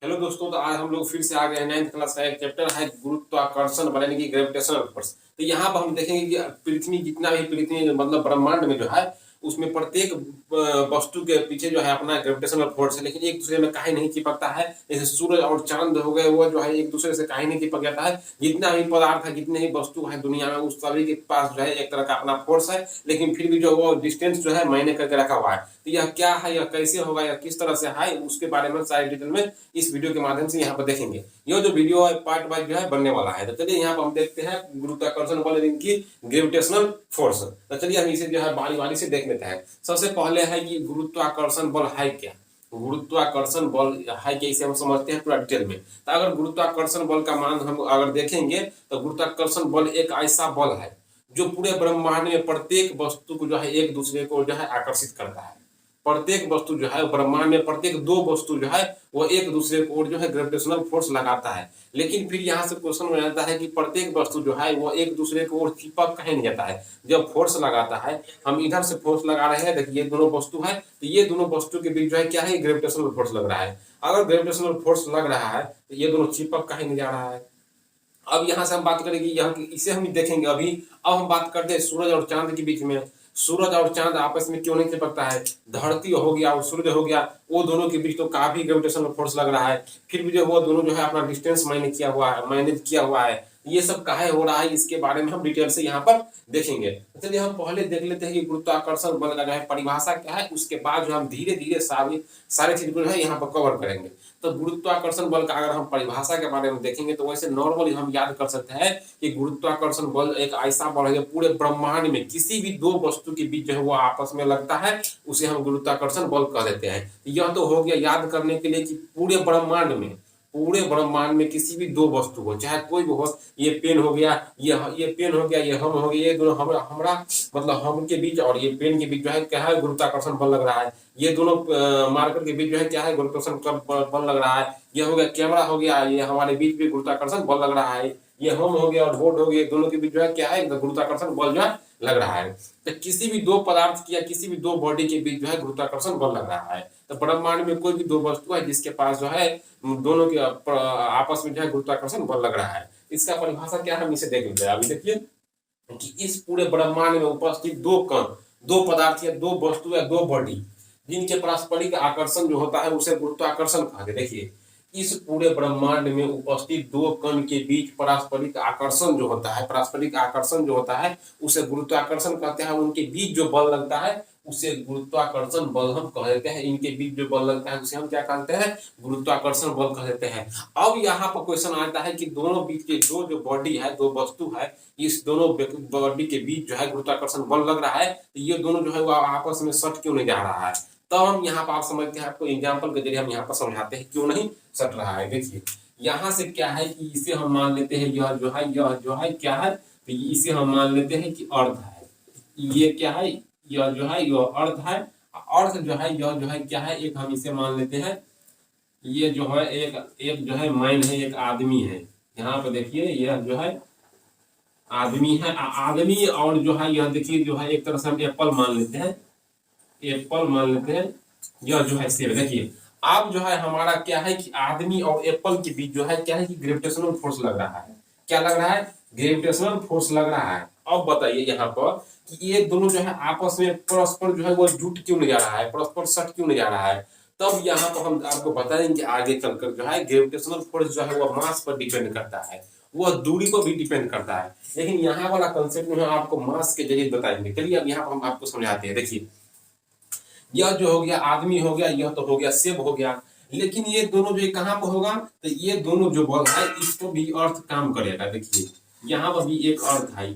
Hello दोस्तों, तो आज हम लोग फिर से आ गए हैं 9th क्लास का एक चैप्टर है गुरुत्वाकर्षण बल यानी कि ग्रेविटेशनल फोर्स। तो यहाँ पर हम देखेंगे कि पृथ्वी जितना भी पृथ्वी मतलब ब्रह्मांड में जो है उसमें प्रत्येक वस्तु के पीछे जो है अपना ग्रेविटेशनल फोर्स है, लेकिन एक दूसरे में काहे नहीं चिपकता है। जैसे सूरज और चांद हो गए, वो जो है एक दूसरे से काहे नहीं चिपक जाता है। जितना भी पदार्थ है, जितने भी वस्तु है दुनिया में, उस सभी के पास जो है एक तरह का अपना फोर्स है, लेकिन फिर भी जो वो डिस्टेंस जो है मायने करके रखा हुआ है। तो यह क्या है, यह कैसे होगा, या किस तरह से है, उसके बारे में सारी डिटेल में इस वीडियो के माध्यम से यहाँ पर देखेंगे। यह जो वीडियो है पार्ट वाइज जो है बनने वाला है। तो चलिए यहाँ पर हम देखते हैं गुरुत्वाकर्षण बल की ग्रेविटेशनल फोर्स। तो चलिए हम इसे जो है बारी बारी से देख लेते हैं। सबसे पहले है कि गुरुत्वाकर्षण बल है क्या। गुरुत्वाकर्षण बल है क्या, इसे हम समझते हैं पूरा डिटेल में। तो अगर गुरुत्वाकर्षण बल का मान हम अगर देखेंगे तो गुरुत्वाकर्षण बल एक ऐसा बल है जो पूरे ब्रह्मांड में प्रत्येक वस्तु को जो है एक दूसरे को जो है आकर्षित करता है। प्रत्येक वस्तु जो है ब्रह्मांड में प्रत्येक दो वस्तु जो है वो एक दूसरे को जो है ग्रेविटेशनल फोर्स लगाता है। लेकिन फिर यहाँ से क्वेश्चन हो जाता है कि प्रत्येक वस्तु जो है वो एक दूसरे को और चिपक कहीं नहीं जाता है। जब फोर्स लगाता है, हम इधर से फोर्स लगा रहे हैं, देखिए ये दोनों वस्तु है, तो ये दोनों वस्तु के बीच जो है क्या है, ग्रेविटेशनल फोर्स लग रहा है। अगर ग्रेविटेशनल फोर्स लग रहा है तो ये दोनों चिपक कहीं नहीं जा रहा है। अब यहाँ से हम बात करेंगे, यहाँ इसे हम देखेंगे अभी। अब हम बात करते हैं सूरज और चांद के बीच में। सूरज और चांद आपस में क्यों नहीं चिपकता है। धरती हो गया और सूर्य हो गया, वो दोनों के बीच तो काफी ग्रेविटेशनल फोर्स लग रहा है, फिर भी जो वो दोनों जो है अपना डिस्टेंस मैनेज किया हुआ है। ये सब काहे हो रहा है, इसके बारे में हम डिटेल से यहाँ पर देखेंगे। चलिए हम पहले देख लेते हैं कि गुरुत्वाकर्षण बल का जो है परिभाषा क्या है, उसके बाद जो हम धीरे धीरे सारी चीज को जो है यहाँ पर कवर करेंगे। तो गुरुत्वाकर्षण बल का अगर हम परिभाषा के बारे में देखेंगे तो वैसे नॉर्मली हम याद कर सकते हैं कि गुरुत्वाकर्षण बल एक ऐसा बल है जो पूरे ब्रह्मांड में किसी भी दो वस्तु के बीच जो है वो आपस में लगता है, उसे हम गुरुत्वाकर्षण बल कह देते हैं। यह तो हो गया याद करने के लिए कि पूरे ब्रह्मांड में किसी भी दो वस्तु हो, चाहे कोई भी हो, ये पेन हो गया, ये पेन हो गया, ये हम हो गया, ये दोनों हमरा मतलब हम के बीच और ये पेन के बीच जो है क्या है, गुरुत्वाकर्षण बल लग रहा है। ये दोनों मार्कर के बीच जो है क्या है, गुरुत्वाकर्षण बल लग रहा है। ये हो गया कैमरा हो गया, ये हमारे बीच भी गुरुत्वाकर्षण बल लग रहा है। ये हम हो गया और बोर्ड हो गया, दोनों के बीच जो है क्या है, गुरुत्वाकर्षण बल जो है लग रहा है। तो किसी भी दो पदार्थ की या किसी भी दो बॉडी के बीच जो है गुरुत्वाकर्षण बल लग रहा है। तो ब्रह्मांड में कोई भी दो वस्तु है जिसके पास जो है दोनों के आपस में जो है गुरुत्वाकर्षण बल लग रहा है। इसका परिभाषा क्या है, हम इसे देख लेते हैं। अभी देखिए कि इस पूरे ब्रह्मांड में उपस्थित दो कण, दो पदार्थ या दो वस्तु या दो बॉडी जिनके पारस्परिक आकर्षण जो होता है उसे गुरुत्वाकर्षण कहते हैं। देखिए इस पूरे ब्रह्मांड में उपस्थित दो कण के बीच पारस्परिक आकर्षण जो होता है उसे गुरुत्वाकर्षण कहते हैं। उनके बीच जो बल लगता है उसे गुरुत्वाकर्षण बल हम कह देते हैं। इनके बीच जो बल लगता है उसे हम क्या कहते हैं, गुरुत्वाकर्षण बल कह देते हैं। अब यहाँ पर क्वेश्चन आता है कि दोनों बीच के जो बॉडी है, दो वस्तु है, इस दोनों बॉडी के बीच जो है गुरुत्वाकर्षण बल लग रहा है, तो ये दोनों जो है वो आपस में सट क्यों नहीं जा रहा है। तो हम यहाँ पर आप समझते हैं, आपको एग्जाम्पल के जरिए हम यहाँ पर समझाते हैं क्यों नहीं सट रहा है। देखिए यहाँ से क्या है कि इसे हम मान लेते हैं, यह जो है क्या है, तो इसे हम मान लेते हैं कि अर्थ है। ये क्या है, यह जो है यह अर्थ है। अर्थ जो है यह जो है क्या है, एक हम इसे मान लेते हैं, ये जो है एक जो है मैन है, एक आदमी है। यहाँ पे देखिए यह जो है आदमी है, आदमी, और जो है यह देखिए जो है एक तरह से हम एप्पल मान लेते हैं, यह जो है सेब। देखिए अब जो है हमारा क्या है कि आदमी और एप्पल के बीच जो है क्या है कि ग्रेविटेशनल फोर्स लग रहा है। क्या लग रहा है, ग्रेविटेशनल फोर्स लग रहा है। अब बताइए यहाँ पर कि ये दोनों जो है आपस में परस्पर जो है वो जुट क्यों नहीं जा रहा है, परस्पर सट क्यों नहीं जा रहा है। तब यहाँ पर हम आपको बताएंगे आगे चलकर जो है ग्रेविटेशनल फोर्स जो है वो मास पर डिपेंड करता है, वह दूरी पर भी डिपेंड करता है। लेकिन यहाँ वाला कंसेप्ट में हम आपको मास के जरिए बताएंगे। चलिए अब यहाँ पर हम आपको समझाते हैं। देखिए यह जो हो गया आदमी हो गया, यह तो हो गया सेब हो गया, लेकिन ये दोनों जो कहाँ पर होगा, तो ये दोनों जो बल है इस पर भी अर्थ काम करेगा। देखिए यहाँ पर भी एक अर्थ है,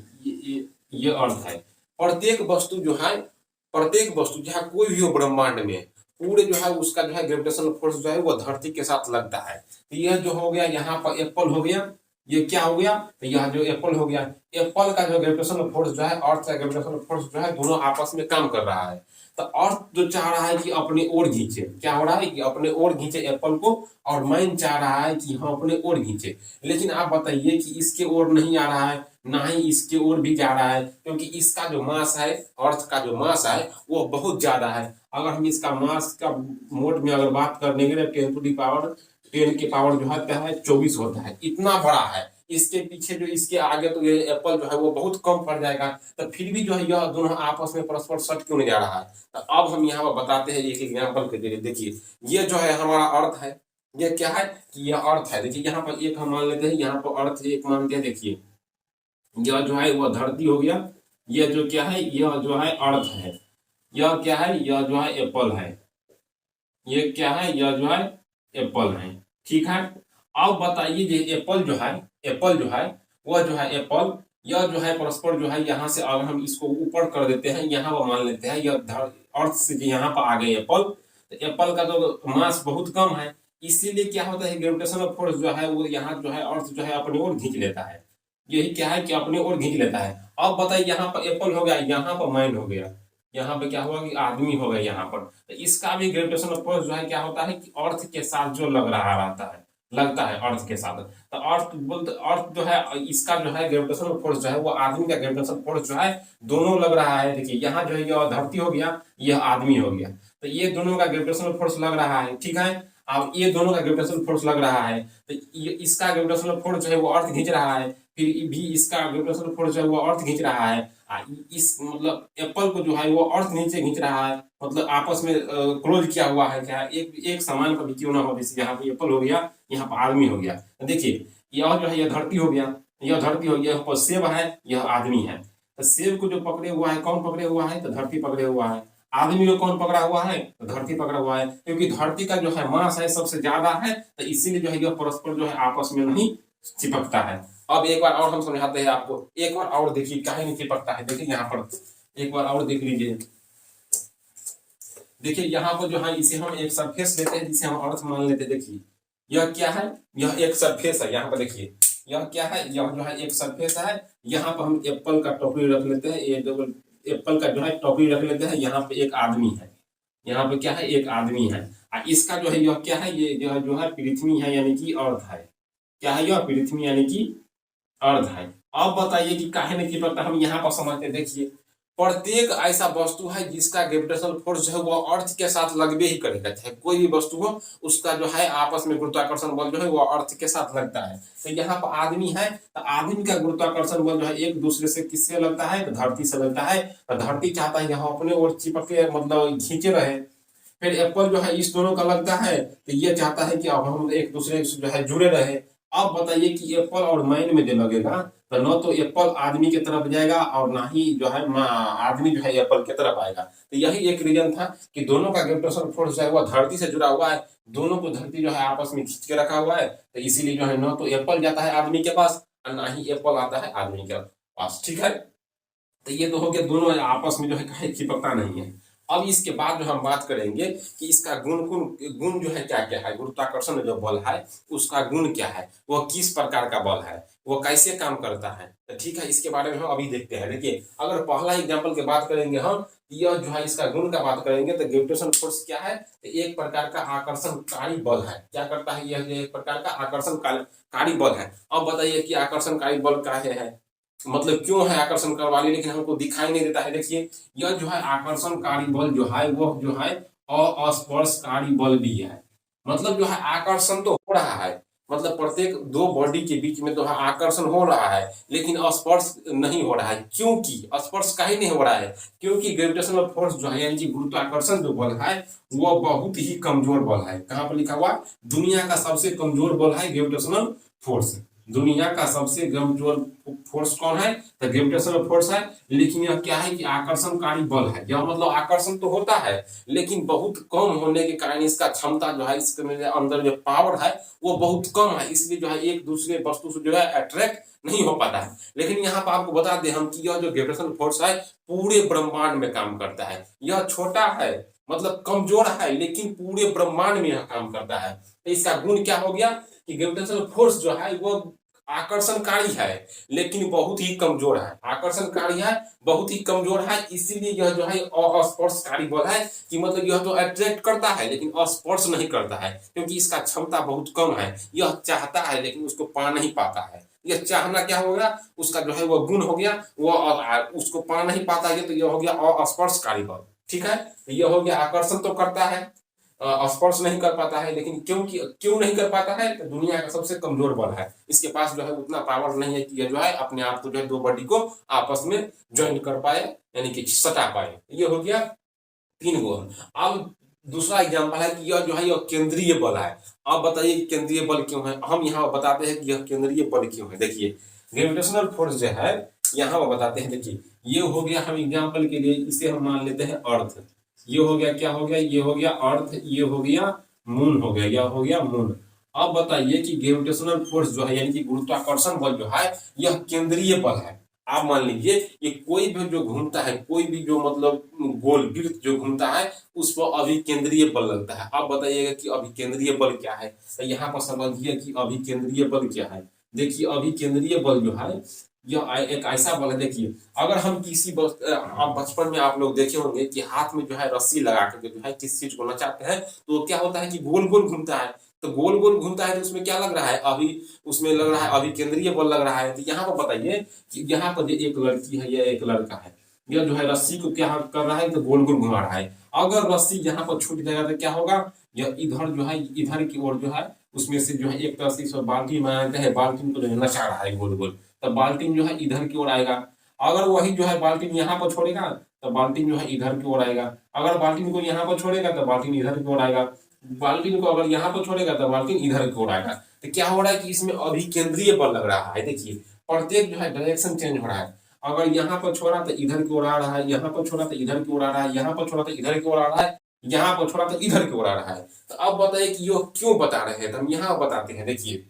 ये अर्थ है। प्रत्येक वस्तु जहाँ कोई भी हो ब्रह्मांड में, पूरे जो है उसका जो है ग्रेविटेशनल फोर्स जो है वो धरती के साथ लगता है। तो यह जो हो गया यहाँ पर एप्पल हो गया, ये क्या हो गया, तो यह जो एप्पल हो गया, एप्पल का जो ग्रेविटेशनल फोर्स जो है, अर्थ का ग्रेविटेशनल फोर्स जो है, दोनों आपस में काम कर रहा है। तो अर्थ जो चाह रहा है कि अपने ओर खींचे, क्या हो रहा है कि अपने ओर खींचे एप्पल को, और मैन चाह रहा है कि हम अपने ओर खींचे। लेकिन आप बताइए कि इसके ओर नहीं आ रहा है, ना ही इसके ओर भी जा रहा है, क्योंकि इसका जो मास है, अर्थ का जो मास है वो बहुत ज्यादा है। अगर हम इसका मास का मोड में अगर बात करने के लिए 10 टू दी पावर 10 की पावर जो है क्या है 24 होता है, इतना बड़ा है। इसके पीछे जो इसके आगे तो ये एप्पल जो है वो बहुत कम पड़ जाएगा। तो फिर भी जो है यह दोनों आपस में परस्पर सट क्यों नहीं जा रहा है? तो अब हम यहाँ पर बताते हैं एक एग्जाम्पल के जरिए। देखिए ये जो है हमारा अर्थ है, ये क्या है कि यह अर्थ है। देखिए यहाँ पर एक हम मान लेते हैं, यहाँ पर अर्थ एक मानते हैं। देखिए यह जो है वह धरती हो गया, यह जो क्या है यह जो है अर्थ है, यह क्या है यह जो है एप्पल है, ये क्या है यह जो है एप्पल है। ठीक है, अब बताइए जो एप्पल जो है, एप्पल जो है वह जो है एप्पल, यह जो है परस्पर जो है यहाँ से अगर हम इसको ऊपर कर देते हैं, यहाँ पर मान लेते हैं यह अर्थ से यहाँ पर आ गए एप्पल, तो एप्पल का तो मास बहुत कम है, इसीलिए क्या होता है ग्रेविटेशनल फोर्स जो है वो यहाँ जो है अर्थ जो है अपनी ओर खींच लेता है। यही क्या है कि अपनी ओर खींच लेता है। अब बताइए यहाँ पर एप्पल हो गया, यहाँ पर मैन हो गया, यहाँ पे क्या हुआ कि आदमी हो गए यहाँ पर, तो इसका भी ग्रेविटेशनल फोर्स जो है क्या होता है कि अर्थ के साथ जो लग रहा रहता है, लगता है अर्थ के साथ। तो अर्थ बोलते अर्थ जो है इसका जो है ग्रेविटेशनल फोर्स जो है वो आदमी का ग्रेविटेशनल फोर्स जो है दोनों लग रहा है। देखिए यहाँ जो है यह धरती हो गया, यह आदमी हो गया, तो ये दोनों का ग्रेविटेशनल फोर्स लग रहा है। ठीक है, अब ये दोनों का ग्रेविटेशनल फोर्स लग रहा है, तो ये इसका ग्रेविटेशनल फोर्स जो है वो अर्थ खींच रहा है, फिर भी इसका ग्रेविटेशनल फोर्स जो है वो अर्थ खींच रहा है। इस मतलब एप्पल को जो है वो अर्थ नीचे खींच रहा है, मतलब आपस में क्लोज किया हुआ है। क्या एक एक समान कभी क्यों ना हो, जैसे यहाँ पे एप्पल हो गया, यहाँ पर आदमी हो गया। देखिए यह जो है यह धरती हो गया, यह धरती हो गया, यहाँ पर सेब है, यह आदमी है। तो सेब को जो पकड़े हुआ है, कौन पकड़े हुआ है? तो धरती पकड़े हुआ है। आदमी को कौन पकड़ा हुआ है? तो धरती पकड़ा हुआ है, क्योंकि धरती का जो है मास है सबसे ज्यादा है, तो इसीलिए जो है यह परस्पर जो है आपस में नहीं चिपकता है। अब एक बार और हम समझाते हैं आपको, एक बार और देखिए काहे नहीं चिपकता है। देखिए यहाँ पर एक बार और देख लीजिए। देखिए यहाँ पर जो है इसे हम एक सरफेस लेते हैं, जिसे हम अर्थ मान लेते हैं। देखिए यह क्या है, यह एक सरफेस है। यहाँ पर देखिए यह क्या है, यह जो है एक सरफेस है। यहाँ पर हम एप्पल का टोकरी रख लेते हैं, ये जो एप्पल का जो है टोकरी रख लेते हैं। यहाँ पे एक आदमी है, यहाँ पे क्या है एक आदमी है। इसका जो है यह क्या है, ये जो है पृथ्वी है, यानी कि अर्थ है। क्या है यह? पृथ्वी यानी कि अर्थ है। अब बताइए कि काहे नहीं चिपकता, हम यहाँ पर समझते। देखिए प्रत्येक ऐसा वस्तु है जिसका ग्रेविटेशनल फोर्स जो है वो अर्थ के साथ लगबे ही करेगा, चाहे कोई भी वस्तु हो, उसका जो है आपस में गुरुत्वाकर्षण बल जो है वो अर्थ के साथ लगता है। तो यहाँ पर आदमी है, तो आदमी का गुरुत्वाकर्षण बल जो है एक दूसरे से किससे लगता है? तो धरती से लगता है। तो धरती चाहता है यहाँ अपने ओर चिपके, मतलब खींचे रहे। फिर एप्पल जो है इस दोनों का लगता है, तो ये चाहता है कि अब हम एक दूसरे से जो है जुड़े रहे। अब बताइए कि एप्पल और मैन में जो लगेगा, तो न तो एप्पल आदमी की तरफ जाएगा और ना ही जो है आदमी जो है एप्पल की तरफ आएगा। तो यही एक रीजन था कि दोनों का ग्रेविटेशनल फोर्स जो है वो धरती से जुड़ा हुआ है, दोनों को धरती जो है आपस में खींच के रखा हुआ है। तो इसीलिए जो है न तो एप्पल जाता है आदमी के पास और ना ही एप्पल आता है आदमी के पास। ठीक है, तो ये तो हो गया, दोनों आपस में जो है कहीं चिपकता नहीं है। अब इसके बाद जो हम बात करेंगे कि इसका गुण जो है क्या क्या है, गुरुत्वाकर्षण जो बल है उसका गुण क्या है, वह किस प्रकार का बल है, वो कैसे काम करता है। तो ठीक है, इसके बारे में हम अभी देखते हैं। देखिए अगर पहला एग्जाम्पल की बात करेंगे हम, यह जो है इसका गुण का बात करेंगे, तो ग्रेविटेशन फोर्स क्या है? तो एक प्रकार का आकर्षणकारी बल है। क्या करता है यह? एक प्रकार का आकर्षणकारी बल है। अब बताइए कि आकर्षणकारी बल क्या है, मतलब क्यों है आकर्षणकारी, लेकिन हमको दिखाई नहीं देता है। देखिए यह जो है आकर्षणकारी बल जो है वह जो है अस्पर्शकारी बल भी है। मतलब जो है आकर्षण तो हो रहा है, मतलब प्रत्येक दो बॉडी के बीच में तो है आकर्षण हो रहा है, लेकिन स्पर्श नहीं हो रहा है। क्योंकि स्पर्श काहे नहीं हो रहा है? क्योंकि ग्रेविटेशनल फोर्स जो है यानी कि गुरुत्वाकर्षण जो बल है वह बहुत ही कमजोर बल है। कहाँ पर लिखा हुआ? दुनिया का सबसे कमजोर बल है ग्रेविटेशनल फोर्स। दुनिया का सबसे कमजोर फोर्स कौन है? तो ग्रेविटेशनल फोर्स है। लेकिन यह क्या है कि आकर्षणकारी बल है। यह मतलब आकर्षण तो होता है, लेकिन बहुत कम होने के कारण इसका क्षमता जो है, इसके अंदर जो पावर है वो बहुत कम है, इसलिए जो है एक दूसरे वस्तु से जो है अट्रैक्ट नहीं हो पाता है। लेकिन यहाँ पर आपको बता दें हम कि यह जो ग्रेविटेशनल फोर्स है पूरे ब्रह्मांड में काम करता है। यह छोटा है, मतलब कमजोर है, लेकिन पूरे ब्रह्मांड में यह काम करता है। तो इसका गुण क्या हो गया कि ग्रेविटेशनल फोर्स जो है वो आकर्षणकारी है लेकिन बहुत ही कमजोर है। आकर्षणकारी है, बहुत ही कमजोर है, इसीलिए यह जो है अस्पर्शकारी बल है कि मतलब यह तो अट्रैक्ट करता है लेकिन स्पर्श नहीं करता है, क्योंकि इसका क्षमता बहुत कम है। यह चाहता है लेकिन उसको पा नहीं पाता है। यह चाहना क्या हो गया, उसका जो है वो गुण हो गया, वो उसको पा नहीं पाता है, तो यह हो गया अस्पर्शकारी बल। ठीक है, यह हो गया आकर्षण तो करता है स्पर्श नहीं कर पाता है। लेकिन क्यों नहीं कर पाता है? तो दुनिया का सबसे कमजोर बल है, इसके पास जो है उतना पावर नहीं है कि ये जो है अपने आप को जो है दो बॉडी को आपस में ज्वाइन कर पाए, यानी कि सटा पाए। ये हो गया 3 गो। अब दूसरा एग्जाम्पल है कि यह जो है यह केंद्रीय बल है। अब बताइए केंद्रीय बल क्यों है? हम यहाँ बताते हैं कि यह केंद्रीय बल क्यों है। देखिए ग्रेविटेशनल फोर्स जो है यहाँ पर बताते हैं। देखिए ये हो गया, हम एग्जाम्पल के लिए इसे हम मान लेते हैं अर्थ। ये हो गया, क्या हो गया? ये हो गया अर्थ, ये हो गया मून हो गया, यह हो गया मून। अब बताइए कि ग्रेविटेशनल फोर्स जो है यानी कि गुरुत्वाकर्षण बल जो है यह केंद्रीय बल है। आप मान लीजिए ये कोई भी जो घूमता है, कोई भी जो मतलब गोल वृत्त जो घूमता है उस पर अभिकेंद्रीय बल लगता है। आप बताइएगा कि अभिकेंद्रीय बल क्या है? तो यहाँ पर समझिए कि अभिकेंद्रीय बल क्या है। देखिए अभिकेंद्रीय बल जो है यह एक ऐसा बल है। देखिए अगर हम किसी आप बचपन में आप लोग देखे होंगे कि हाथ में जो है रस्सी लगा के जो है किसी चीज को नचाते हैं तो क्या होता है कि गोल गोल घूमता है। तो गोल गोल घूमता है तो उसमें क्या लग रहा है? अभी उसमें लग रहा है अभिकेंद्रीय बल लग रहा है। तो यहाँ पर बताइए कि यहाँ पर एक लड़की है या एक लड़का है, यह जो है रस्सी को क्या कर रहा है? तो गोल गोल घुमा रहा है। अगर रस्सी यहाँ पर छूट जाएगा तो क्या होगा? यह इधर जो है इधर की ओर जो है उसमें से जो है एक तरह से बाल्टी बनाते हैं, बाल्टी को जो है नचा रहा है गोल गोल, तब बाल्टी जो है इधर की ओर आएगा। अगर वही जो है बाल्टी यहाँ पर छोड़ेगा तो बाल्टी जो है इधर की ओर आएगा। अगर बाल्टी को यहाँ पर छोड़ेगा तो बाल्टी इधर की ओर आएगा। बाल्टी को अगर यहाँ पर छोड़ेगा तो बाल्टी इधर की ओर आएगा। तो क्या हो रहा है कि इसमें अभिकेंद्रीय बल लग रहा है। देखिए प्रत्येक जो है डायरेक्शन चेंज हो रहा है। अगर यहाँ पर छोड़ा तो इधर की ओर आ रहा है, यहाँ पर छोड़ा तो इधर की ओर आ रहा है, यहाँ पर छोड़ा तो इधर की ओर आ रहा है, यहाँ पर छोड़ा तो इधर की ओर आ रहा है। तो अब बताइए कि ये क्यों बता रहे हैं? तो हम यहाँ बताते हैं। देखिए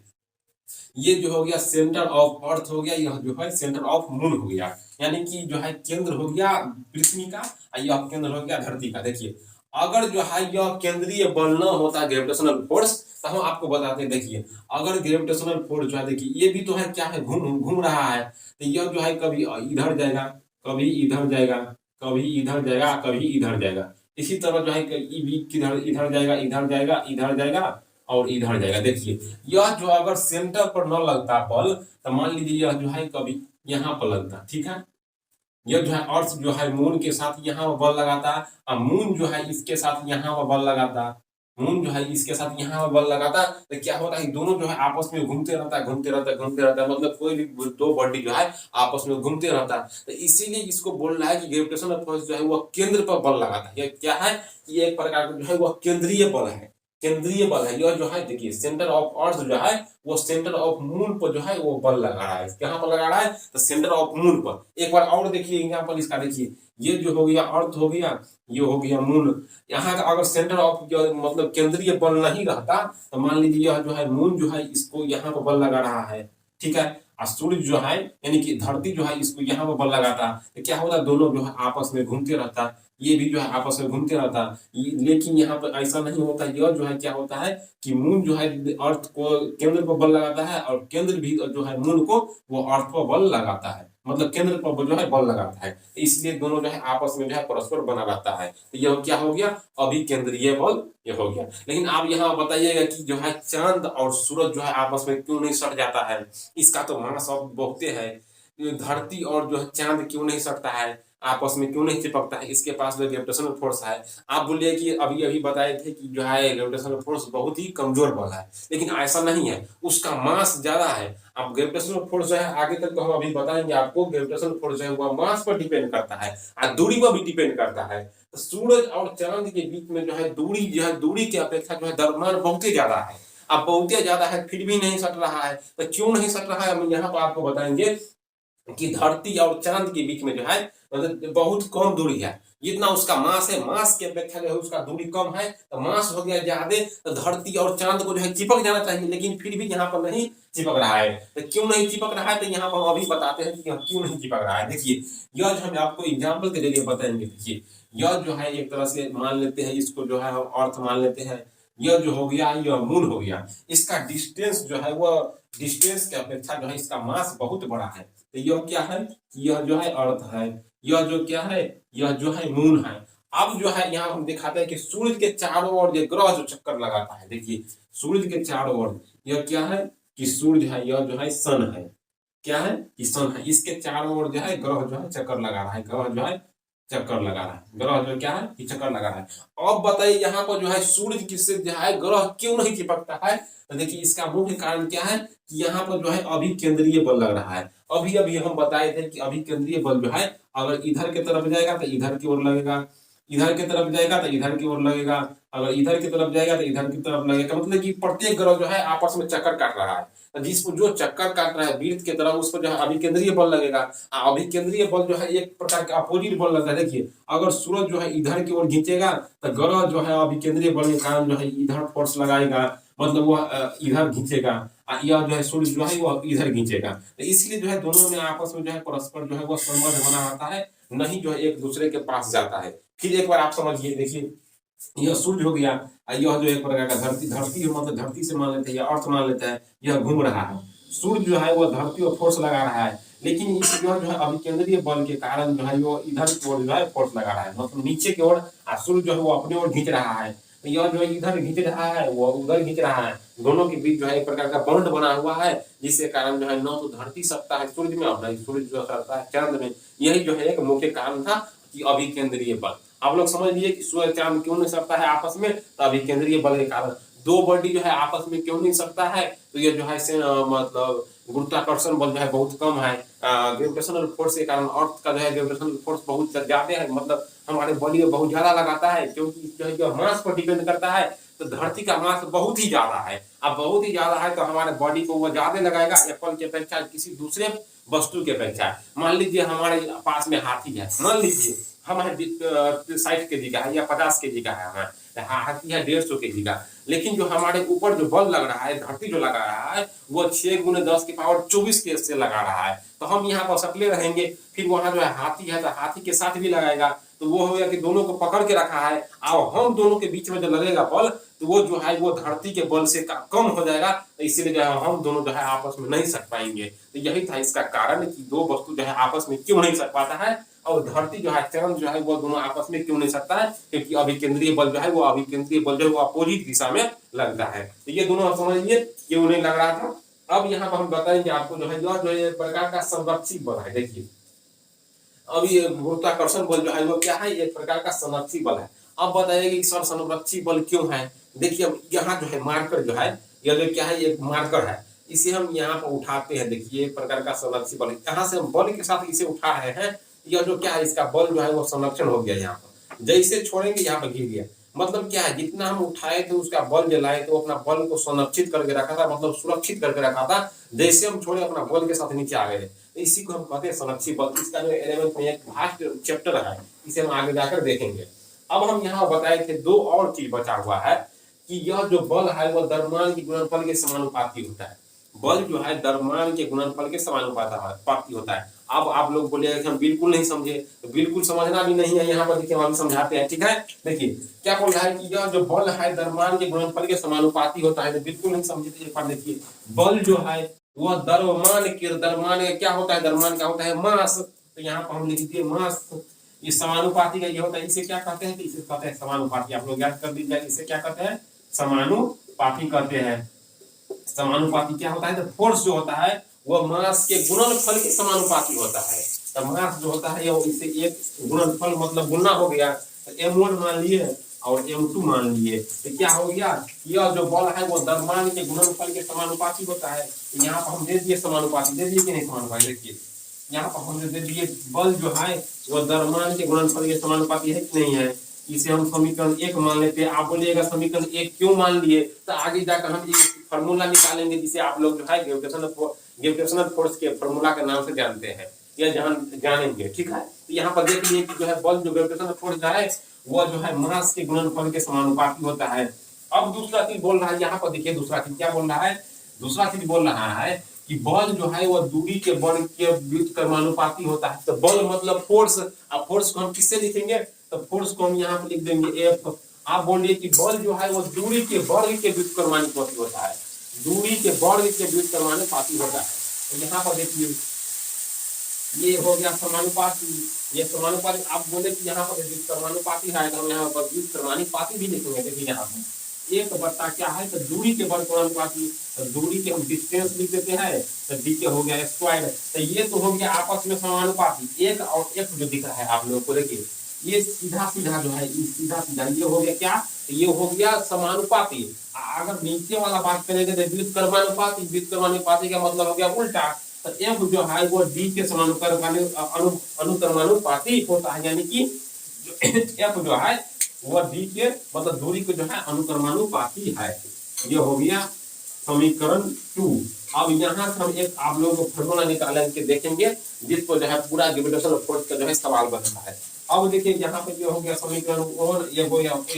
ये जो हो गया सेंटर ऑफ अर्थ हो गया, यह जो है सेंटर ऑफ मून हो गया, यानी कि जो है केंद्र हो गया पृथ्वी का और यह केंद्र हो गया धरती का। देखिए अगर जो है यह केंद्रीय बल न होता ग्रेविटेशनल फोर्स तो हम आपको बताते हैं। देखिए अगर ग्रेविटेशनल फोर्स जो है, देखिए ये भी तो है क्या है, घूम घूम रहा है। तो यह जो है कभी इधर जाएगा, कभी इधर जाएगा, कभी इधर जाएगा, कभी इधर जाएगा। इसी तरह जो है किधर इधर जाएगा, इधर जाएगा, इधर जाएगा और इधर जाएगा। देखिए यह जो अगर सेंटर पर न लगता बल तो मान लीजिए यह जो है कभी यहाँ पर लगता, ठीक है। यह जो है अर्थ जो है मून के साथ यहाँ पर बल लगाता और मून जो है इसके साथ यहाँ पर बल लगाता, मून जो है इसके साथ यहाँ पर बल लगाता। तो क्या होता है दोनों जो है आपस में घूमते रहता है, घूमते रहता है, घूमते रहता है। मतलब कोई भी दो बॉडी जो है आपस में घूमते रहता है। तो इसीलिए इसको बोल रहा है कि ग्रेविटेशनल फोर्स जो है वह केंद्र पर बल लगाता है। यह क्या है? ये एक प्रकार का जो है वह केंद्रीय बल है, केंद्रीय बल है। यह जो है देखिए सेंटर ऑफ अर्थ जो है वो सेंटर ऑफ मून पर जो है वो बल लगा रहा है। कहां पर लगा रहा है? तो सेंटर ऑफ मून पर। एक बार और देखिए एग्जांपल इसका। देखिए ये जो हो गया अर्थ हो गया, ये हो गया मून। यहाँ का अगर सेंटर ऑफ मतलब केंद्रीय बल नहीं रहता तो मान लीजिए यह जो है मून जो है इसको यहाँ पर बल लगा रहा है, ठीक है। और सूर्य जो है यानी कि धरती जो है इसको यहाँ पर बल लगाता, तो क्या होता? दोनों जो है आपस में घूमते रहता, ये भी जो है आपस में घूमते रहता। लेकिन यहाँ पर ऐसा नहीं होता। यह जो है क्या होता है कि मून जो है अर्थ को केंद्र पर बल लगाता है और केंद्र भी जो है मून को वो अर्थ पर बल लगाता है, मतलब केंद्र पर जो है बल लगाता है। इसलिए दोनों जो है आपस में जो है परस्पर बना रहता है। तो यह क्या हो गया? अभिकेंद्रीय बल ये हो गया। लेकिन आप यहाँ बताइएगा कि जो है चांद और सूरज जो है आपस में क्यों नहीं सट जाता है? इसका तो मास अब बहुत है। धरती और जो है चांद क्यों नहीं सटता है, आपस में क्यों नहीं चिपकता है? इसके पास जो ग्रेविटेशनल फोर्स है। आप बोलिए कि अभी अभी बताए थे कि जो है ग्रेविटेशनल फोर्स बहुत ही कमजोर बल है, लेकिन ऐसा नहीं है, उसका मास ज्यादा है। अब ग्रेविटेशनल फोर्स जो है आगे तक तो हम अभी बताएंगे आपको, ग्रेविटेशनल फोर्स जो है वह मास पर डिपेंड करता है और दूरी पर भी डिपेंड करता है। तो सूरज और चांद के बीच में जो है दूरी, जो है दूरी की अपेक्षा जो है द्रव्यमान बहुत ही ज्यादा है। अब बहुत ही ज्यादा है फिर भी नहीं सट रहा है। तो क्यों नहीं सट रहा है हम यहाँ पर आपको बताएंगे कि धरती और चांद के बीच में जो है मतलब बहुत कम दूरी है। जितना उसका मास है, मास की अपेक्षा जो है उसका दूरी कम है, तो मास हो गया ज्यादा। तो धरती और चांद को जो है चिपक जाना चाहिए, लेकिन फिर भी यहाँ पर नहीं चिपक रहा है। तो क्यों नहीं चिपक रहा है? तो यहाँ पर हम अभी बताते हैं कि क्यों नहीं चिपक रहा है। देखिए यह जो हम आपको एग्जाम्पल के जरिए बताएंगे। देखिए यह जो है एक तरह से मान लेते हैं, इसको जो है हम अर्थ मान लेते हैं। यह जो हो गया यह मून हो गया। इसका डिस्टेंस जो है वह डिस्टेंस की अपेक्षा जो है इसका मास बहुत बड़ा है। तो यह क्या है? यह जो है अर्थ है, यह जो क्या है, यह जो है मून है। अब जो है यहाँ हम दिखाते हैं कि सूर्य के चारों ओर जो ग्रह जो चक्कर लगाता है। देखिए सूर्य के चारों ओर यह क्या है कि सूर्य है, यह जो है सन है, क्या है कि सन है। इसके चारों ओर जो है ग्रह जो है चक्कर लगा रहा है, ग्रह जो है चक्कर लगा रहा है, ग्रह जो क्या है कि चक्कर लगा रहा है। अब बताइए यहाँ पर जो है सूर्य किससे जो है ग्रह क्यों नहीं चिपकता है? तो देखिए इसका मुख्य कारण क्या है कि यहाँ पर जो है अभी केंद्रीय बल लग रहा है। अभी अभी हम बताए थे कि अभी केंद्रीय बल जो है अगर इधर की तरफ जाएगा तो इधर की ओर लगेगा, इधर की तरफ जाएगा तो इधर की ओर लगेगा, अगर इधर की तरफ जाएगा तो इधर की तरफ लगेगा। मतलब कि प्रत्येक ग्रह जो है आपस में चक्कर काट रहा है। जिसको जो चक्कर काट रहा है वृत्त की तरफ उस पर जो है अभिकेंद्रीय बल लगेगा। अभिकेंद्रीय बल जो है एक प्रकार का अपोजिट बल लगता है। देखिए अगर सूरज जो है इधर की ओर खींचेगा तो ग्रह जो है अभिकेंद्रीय बल के कारण जो है इधर फोर्स लगाएगा, मतलब वह इधर खींचेगा, यह जो है सूर्य जो है वो इधर खींचेगा। तो इसलिए जो है दोनों में आपस में जो है परस्पर जो है वो संबंध बना रहता है, नहीं जो है एक दूसरे के पास जाता है। फिर एक बार आप समझिए, देखिए यह सूर्य हो गया, यह जो एक प्रकार का धरती, धरती मतलब धरती से मान लेते हैं या अर्थ मान लेते हैं, यह घूम रहा है। सूर्य जो है वो धरती पर फोर्स लगा रहा है, लेकिन इस जो है अभिकेंद्रीय बल के कारण जो है वो इधर की ओर जो है फोर्स लगा रहा है, मतलब नीचे की ओर। सूर्य जो है वो अपनी ओर खींच रहा है, तो यह जो है इधर खींच रहा है, वो उधर खींच रहा है। दोनों के बीच जो है एक प्रकार का बॉन्ड बना हुआ है, जिसके कारण जो है न तो धरती सकता है सूर्य में और न ही सूर्य जो सकता है चांद में। यही जो है एक मुख्य कारण था कि अभिकेंद्रीय बल। आप लोग समझ लिए कि सूर्य चांद क्यों नहीं सकता है आपस में, तो अभिकेंद्रीय बल के कारण। दो बॉडी जो है आपस में क्यों नहीं सकता है, तो ये जो है मतलब गुरुत्वाकर्षण बल जो है बहुत कम है। ग्रेविटेशनल फोर्स के कारण अर्थ का जो है ग्रेविटेशनल फोर्स बहुत ज्यादा है, मतलब हमारे बॉडी में बहुत ज्यादा लगाता है, क्योंकि जो है जो मास पर डिपेंड करता है। तो धरती का मास बहुत ही ज्यादा है, अब बहुत ही ज्यादा है तो हमारे बॉडी को वो ज्यादा लगाएगा एप्पल की अपेक्षा, किसी दूसरे वस्तु की अपेक्षा। मान लीजिए हमारे पास में हाथी है, मान लीजिए हमारे 60 केजी का है या 50 केजी का है, हाथी है 150 केजी का, लेकिन जो हमारे ऊपर जो बल लग रहा है, धरती जो लगा रहा है, वो 6 गुने 10 की पावर 24 के से लगा रहा है। तो हम यहाँ पर सकले रहेंगे, फिर वहां जो है हाथी है तो हाथी के साथ भी लगाएगा, तो वो हो गया कि दोनों को पकड़ के रखा है। और हम दोनों के बीच में जो लगेगा बल, तो वो जो है वो धरती के बल से कम हो जाएगा, तो इसीलिए जो है हम दोनों जो है आपस में नहीं सक पाएंगे। तो यही था इसका कारण कि दो वस्तु जो है आपस में क्यों नहीं सक पाता है, और धरती जो है चंद्र जो है वो दोनों आपस में क्यों नहीं सकता है, क्योंकि अभिकेंद्रीय बल जो है वो अभिकेंद्रीय बल जो है वो अपोजिट दिशा में लगता है। तो ये दोनों आप समझिए क्यों नहीं लग रहा था। अब यहाँ पर हम बताएंगे आपको जो है जो एक प्रकार का संरक्षित बल है। देखिए अब ये गुरुत्वाकर्षण बल जो है वो क्या है, एक प्रकार का संरक्षित बल है। अब बताइए कि सर संरक्षित बल क्यों है। देखिए अब यहाँ जो है मार्कर जो है, यह जो क्या है एक मार्कर है, इसे हम यहाँ पर उठाते हैं। देखिए एक प्रकार का संरक्षित बल, यहाँ से हम बल के साथ इसे उठा रहे हैं, यह जो क्या है इसका बल जो है वो संरक्षण हो गया। यहाँ पर जैसे छोड़ेंगे यहाँ पर गिर गया, मतलब क्या है जितना हम उठाए थे उसका बल जलाए तो अपना बल को संरक्षित करके रखा था, मतलब सुरक्षित करके रखा था। जैसे हम छोड़े अपना बल के साथ नीचे आ गए, इसी को हम कहते हैं संरक्षित बल। इसका जो 11th में एक भास्ट चैप्टर है, इसे हम आगे जाकर देखेंगे। अब हम यहाँ बताए थे दो और चीज बचा हुआ है कि यह जो बल है वह द्रव्यमान के गुणनफल के समानुपाती होता है। बल जो है द्रव्यमान के गुणनफल के समानुपाती होता है। अब आप लोग बोलिएगा कि हम बिल्कुल नहीं समझे, तो बिल्कुल समझना भी नहीं है, यहाँ पर देखिए हम समझाते हैं, ठीक है। देखिए क्या बोल रहा है कि यह जो बल है द्रव्यमान के गुणनफल के समानुपाती होता है, तो बिल्कुल नहीं समझे। तो एक बार देखिए बल जो है वह द्रव्यमान क्या होता है, द्रव्यमान क्या होता है मास। तो यहाँ पर हम लिख दिए मास, ये समानुपाती का ये होता है, इसे क्या कहते हैं, इसे कहते हैं समानुपाती। आप लोग याद कर लीजिए इसे क्या कहते हैं, समानुपाती कहते हैं। समानुपाती क्या होता है, तो फोर्स जो होता है वह मास के गुणनफल के समानुपाती होता है। तो मास जो होता है इसे एक गुणनफल मतलब गुना हो गया, तो m1 मान लिए और m2 मान लिए, तो क्या हो गया, यह जो बल है वो द्रव्यमान के गुणनफल के समानुपाती होता है। तो यहाँ पर हम दे दिए समानुपाती, दे दिए कि नहीं समानुपाती। देखिए यहाँ पर हमने दे दिए बल जो है वह द्रव्यमान के गुणनफल के समानुपाती है कि नहीं है, इसे हम समीकरण 1 मान लेते हैं। आप बोलिएगा समीकरण 1 क्यों मान लिए, तो आगे जाकर हम एक फार्मूला निकालेंगे जिसे आप लोग जो है ग्रेविटेशनल फोर्स के फार्मूला के नाम से जानते हैं, या जानेंगे, ठीक है। तो यहाँ पर देख लीजिए कि जो है बल जो ग्रेविटेशनल फोर्स है वह जो है मास के गुणनफल के समानुपाती होता है। अब दूसरा चीज बोल रहा है, यहाँ पर देखिए दूसरा चीज क्या बोल रहा है, दूसरा चीज बोल रहा है कि बल जो है वह दूरी के बल के व्युत्क्रमानुपाती होता है। तो बल मतलब फोर्स, अब फोर्स को हम किससे लिखेंगे, तो फोर्स को हम यहाँ पे लिख देंगे एफ। आप बोलिए कि बल जो है वो दूरी के वर्ग के व्युत्क्रमानुपाती होता है, दूरी के वर्ग के व्युत्क्रमानुपाती होता है। तो यहाँ पर देखिए ये हो गया समानुपाती, ये समानुपाती। आप बोले कि यहाँ पर व्युत्क्रमानुपाती है, तो हम यहाँ पर व्युत्क्रमानुपाती भी लिखेंगे। देखिए यहाँ पर एक बट्टा क्या है, तो दूरी के वर्ग समानुपाती, तो दूरी के हम डिस्टेंस लिख देते हैं, तो डी के हो गया स्क्वायर। तो ये तो हो गया आपस में समानुपाती, एक और एक जो दिख रहा है आप लोगों को, देखिए ये सीधा सीधा जो है, सीधा सीधा ये हो गया क्या, ये हो गया समानुपाती। अगर नीचे वाला बात करेंगे तो व्युत्क्रमानुपाती, व्युत्क्रमानुपाती का मतलब हो गया उल्टा। तो एफ जो है वो डी के अनुक्रमानुपाती होता है, यानी कि एफ जो है वो डी के मतलब दूरी को जो है अनुक्रमानुपाती है। ये हो गया समीकरण 2। अब यहाँ से हम एक आप लोगों को फॉर्मूला निकाल के देखेंगे जिसको जो है पूरा ग्रेविटेशनल फोर्स का जो है सवाल बनता है। अब देखिए यहाँ पे जो हो गया समीकरण 1, ये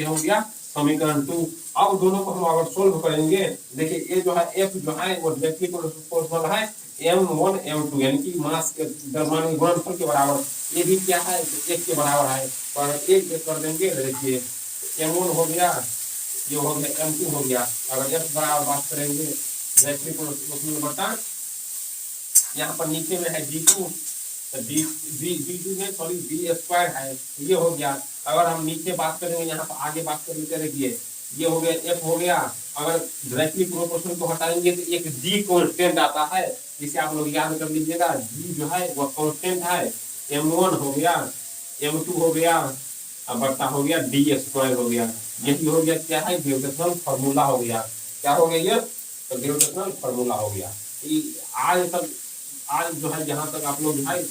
हो गया समीकरण 2। अब दोनों को हम अगर सोल्व करेंगे, देखिए ये जो है एफ जो है वो डायरेक्टली प्रोपोर्शनल है m1 m2, यानी कि मास के द्रव्यमान गुणनफल के बराबर। ये भी क्या है, एक के बराबर है, पर एक कर देंगे। देखिए m1 हो गया, ये हो गया m2 हो गया। अगर f बराबर बात करेंगे डायरेक्टली प्रोपोर्शनल बटा, यहाँ पर नीचे में है d2, d2 में सॉरी d स्क्वायर है, ये हो गया। अगर हम नीचे बात करेंगे, यहाँ पर आगे बात कर लेते, देखिए ये हो गया f हो गया। अगर डायरेक्टली प्रोपोर्शनल को हटाएंगे तो एक d कांस्टेंट आता है, जिसे आप लोग याद कर लीजिएगा। d जो है वो कांस्टेंट है, m1 हो गया, m2 हो गया, बट्टा हो गया d स्क्वायर हो गया। यही हो गया क्या है, ग्रेविटेशनल फार्मूला हो गया। क्या हो गया ये, तो ग्रेविटेशनल फार्मूला हो गया। आज जो है जहाँ तक आप लोग जो है,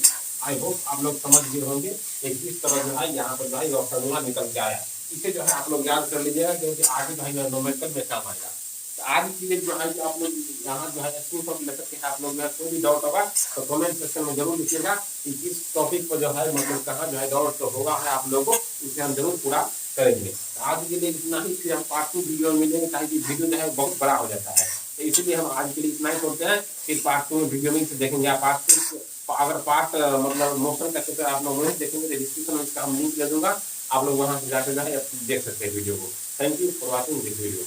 आई होप आप लोग समझ गए होंगे कि किस तरह जो है यहाँ पर जो है फॉर्मूला निकल के आया। इसे जो है आप लोग याद कर लीजिएगा, क्योंकि आगे जो है नोमेंक्लेचर में काम आएगा। तो आज के लिए जो है आप लोग यहाँ जो है स्क्रीनशॉट ले सकते हैं। आप लोग कोई भी डाउट होगा तो कमेंट सेक्शन में जरूर लिखिएगा कि किस टॉपिक पर जो है मतलब कहाँ जो है डाउट तो होगा है आप लोगों को, उसे हम जरूर पूरा करेंगे। आज के लिए इतना ही, फिर हम पार्ट 2 वीडियो में मिलेंगे, ताकि वीडियो जो है बहुत बड़ा हो जाता है। तो इसलिए हम आज के लिए इतना ही करते हैं, फिर पार्ट 2 वीडियो में देखेंगे। आप पार्ट 2 अगर पार्ट मतलब मोशन का क्षेत्र आप लोग नहीं देखेंगे तो डिस्क्रिप्शन में इसका हम लिंक दे दूंगा, आप लोग वहां से जाकर जो है देख सकते हैं वीडियो को। Thank you for watching this video.